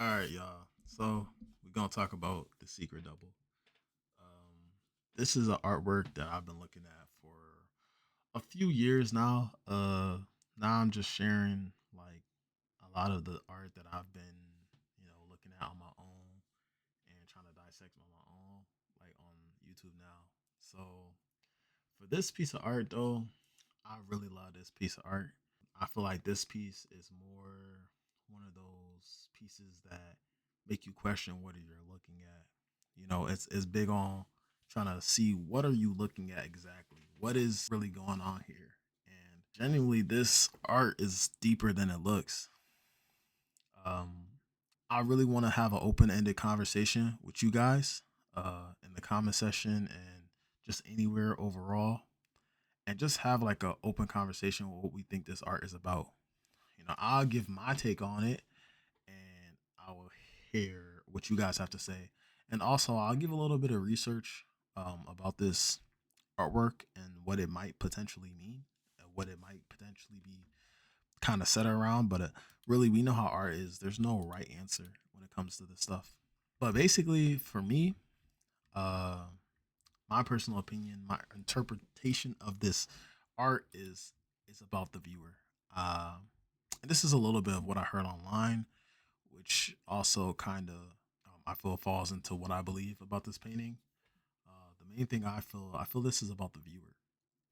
All right, y'all. So we're gonna talk about the secret double. This is an artwork that I've been looking at for a few years now. Now I'm just sharing like a lot of the art that I've been, looking at on my own and trying to dissect on my own, like on YouTube now. So for this piece of art, though, I really love this piece of art. I feel like this piece is more one of those pieces that make you question what you're looking at. It's big on trying to see what are you looking at exactly. What is really going on here? And genuinely, this art is deeper than it looks. Um, I really want to have an open-ended conversation with you guys in the comment section and just anywhere overall, and just have like an open conversation with what we think this art is about. I'll give my take on it, and I will hear what you guys have to say. And also, I'll give a little bit of research about this artwork and what it might potentially mean, and what it might potentially be kind of set around. But really, we know how art is. There's no right answer when it comes to this stuff. But basically, for me, uh, my personal opinion, my interpretation of this art is about the viewer. And this is a little bit of what I heard online, which also kind of I feel falls into what I believe about this painting. The main thing I feel this is about the viewer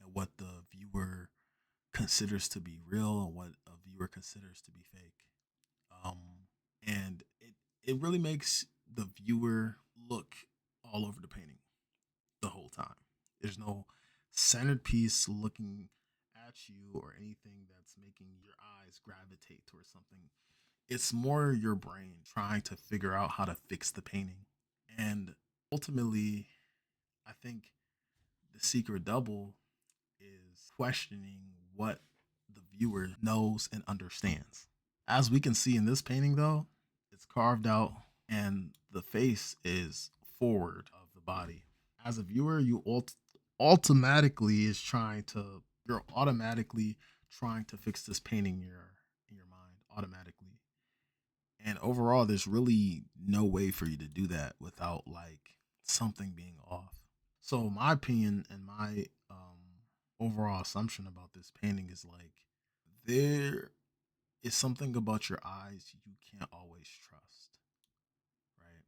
and what the viewer considers to be real and what a viewer considers to be fake. Um, and it really makes the viewer look all over the painting the whole time. There's no centered piece looking at you or anything that's making your eyes gravitate towards something. It's more your brain trying to figure out how to fix the painting. And ultimately, I think the secret double is questioning what the viewer knows and understands. As we can see in this painting, though, it's carved out and the face is forward of the body. As a viewer, automatically is trying to you're automatically trying to fix this painting in your mind automatically. And overall, there's really no way for you to do that without like something being off. So my opinion and my overall assumption about this painting is like there is something about your eyes you can't always trust, right?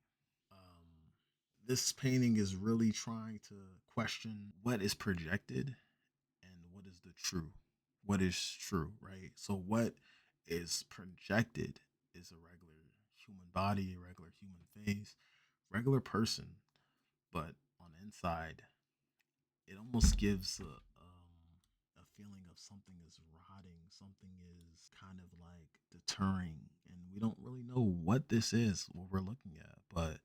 This painting is really trying to question what is projected and what is the true. What is true, right? So what is projected is a regular human body, a regular human face, regular person, but on the inside, it almost gives a feeling of something is rotting, something is kind of like deterring, and we don't really know what this is, what we're looking at, but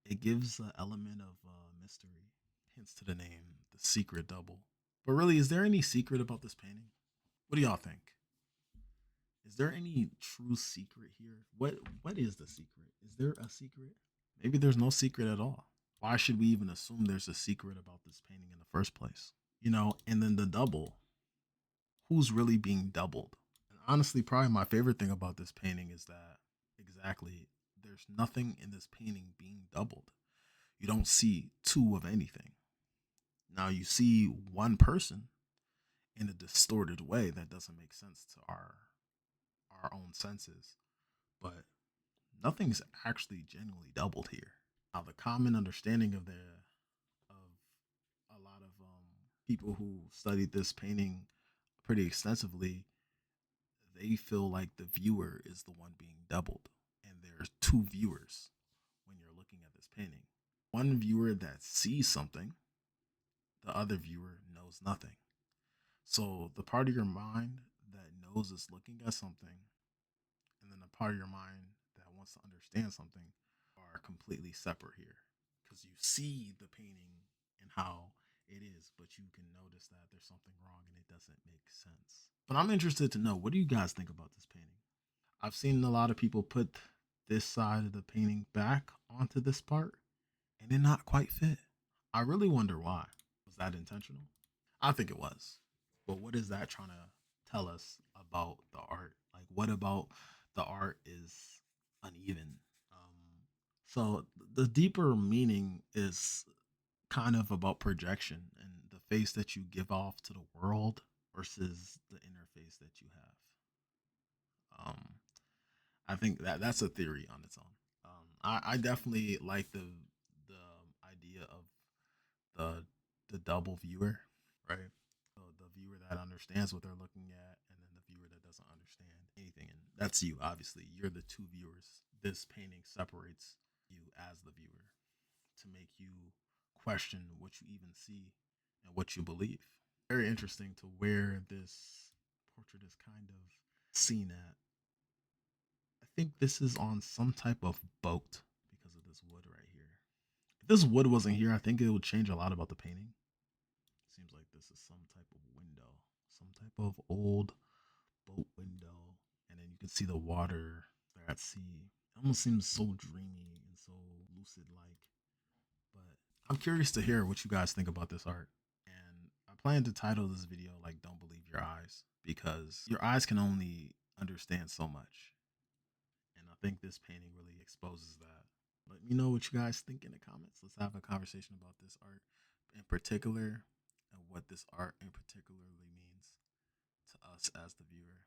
it gives an element of mystery, hence to the name, the secret double. But really, is there any secret about this painting? What do y'all think? Is there any true secret here? What is the secret? Is there a secret? Maybe there's no secret at all. Why should we even assume there's a secret about this painting in the first place? And then the double. Who's really being doubled? And honestly, probably my favorite thing about this painting is that exactly there's nothing in this painting being doubled. You don't see two of anything. Now you see one person in a distorted way that doesn't make sense to our own senses, but nothing's actually genuinely doubled here. Now the common understanding of a lot of people who studied this painting pretty extensively, they feel like the viewer is the one being doubled, and there's two viewers when you're looking at this painting. One viewer that sees something, the other viewer knows nothing. So the part of your mind that knows it's looking at something, and then the part of your mind that wants to understand something are completely separate here. Because you see the painting and how it is, but you can notice that there's something wrong and it doesn't make sense. But I'm interested to know, what do you guys think about this painting? I've seen a lot of people put this side of the painting back onto this part and it not quite fit. I really wonder why. Was that intentional? I think it was. But what is that trying to tell us about the art? Like, what about the art is uneven? So the deeper meaning is kind of about projection and the face that you give off to the world versus the inner face that you have. I think that that's a theory on its own. I definitely like the idea of the the double viewer, right? So the viewer that understands what they're looking at, and then the viewer that doesn't understand anything. And that's you, obviously. You're the two viewers. This painting separates you as the viewer to make you question what you even see and what you believe. Very interesting to where this portrait is kind of seen at. I think this is on some type of boat because of this wood right here. If this wood wasn't here, I think it would change a lot about the painting. Seems like this is some type of window, some type of old boat window, and then you can see the water there at sea. It almost seems so dreamy and so lucid like. But I'm curious to hear what you guys think about this art. And I plan to title this video like "Don't Believe Your Eyes" because your eyes can only understand so much. And I think this painting really exposes that. Let me know what you guys think in the comments. Let's have a conversation about this art in particular and what this art in particularly means to us as the viewer.